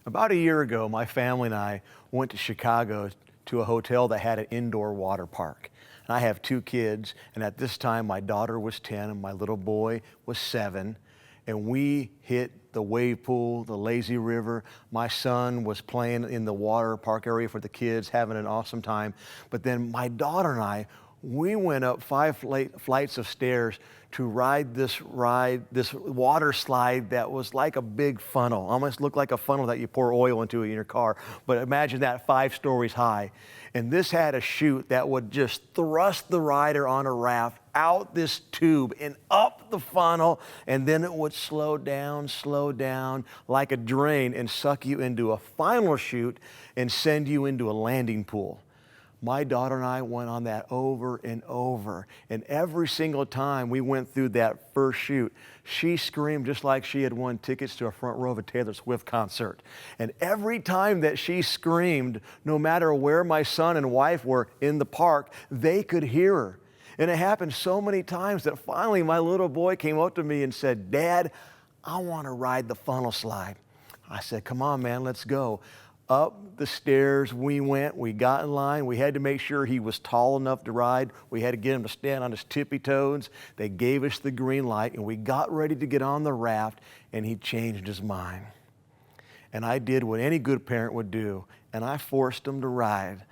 About a year ago, my family and I went to Chicago to a hotel that had an indoor water park. And I have two kids, and at this time my daughter was 10 and my little boy was 7. And we hit the wave pool, the lazy river. My son was playing in the water park area for the kids, having an awesome time. But then my daughter and I, we went up 5 flights of stairs to ride, this water slide that was like a big funnel. Almost looked like a funnel that you pour oil into in your car. But imagine that 5 stories high. And this had a chute that would just thrust the rider on a raft out this tube and up the funnel, and then it would slow down like a drain and suck you into a final chute and send you into a landing pool. My daughter and I went on that over and over, and every single time we went through that first chute, she screamed just like she had won tickets to a front row of a Taylor Swift concert. And every time that she screamed, no matter where my son and wife were in the park, they could hear her. And it happened so many times that finally my little boy came up to me and said, "Dad, I want to ride the funnel slide." I said, "Come on, man, let's go." Up the stairs we went. We got in line. We had to make sure he was tall enough to ride. We had to get him to stand on his tippy toes. They gave us the green light, and we got ready to get on the raft, and he changed his mind. And I did what any good parent would do, and I forced him to ride.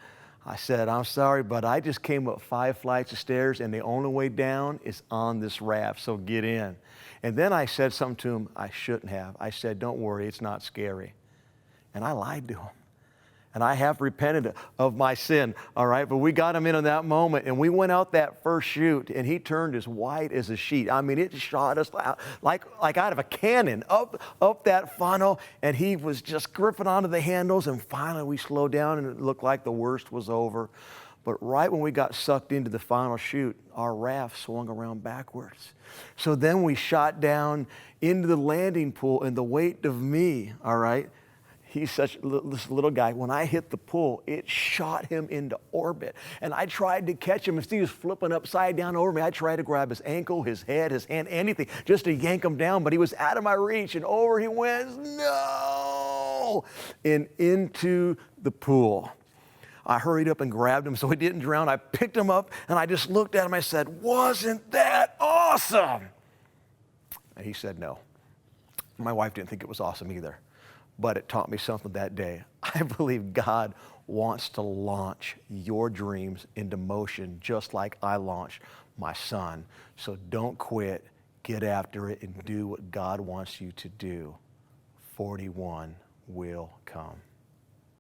I said, "I'm sorry, but I just came up 5 flights of stairs, and the only way down is on this raft, so get in." And then I said something to him I shouldn't have. I said, "Don't worry, it's not scary." And I lied to him. And I have repented of my sin, all right? But we got him in on that moment, and we went out that first chute, and he turned as white as a sheet. I mean, it shot us out like out of a cannon up that funnel, and he was just gripping onto the handles, and finally we slowed down, and it looked like the worst was over. But right when we got sucked into the final chute, our raft swung around backwards. So then we shot down into the landing pool, and the weight of me, all right, he's this little guy. When I hit the pool, it shot him into orbit. And I tried to catch him. As he was flipping upside down over me, I tried to grab his ankle, his head, his hand, anything, just to yank him down. But he was out of my reach, and over he went, no! And into the pool. I hurried up and grabbed him so he didn't drown. I picked him up, and I just looked at him. I said, "Wasn't that awesome?" And he said no. My wife didn't think it was awesome either. But it taught me something that day. I believe God wants to launch your dreams into motion just like I launched my son. So don't quit, get after it, and do what God wants you to do. 41 will come.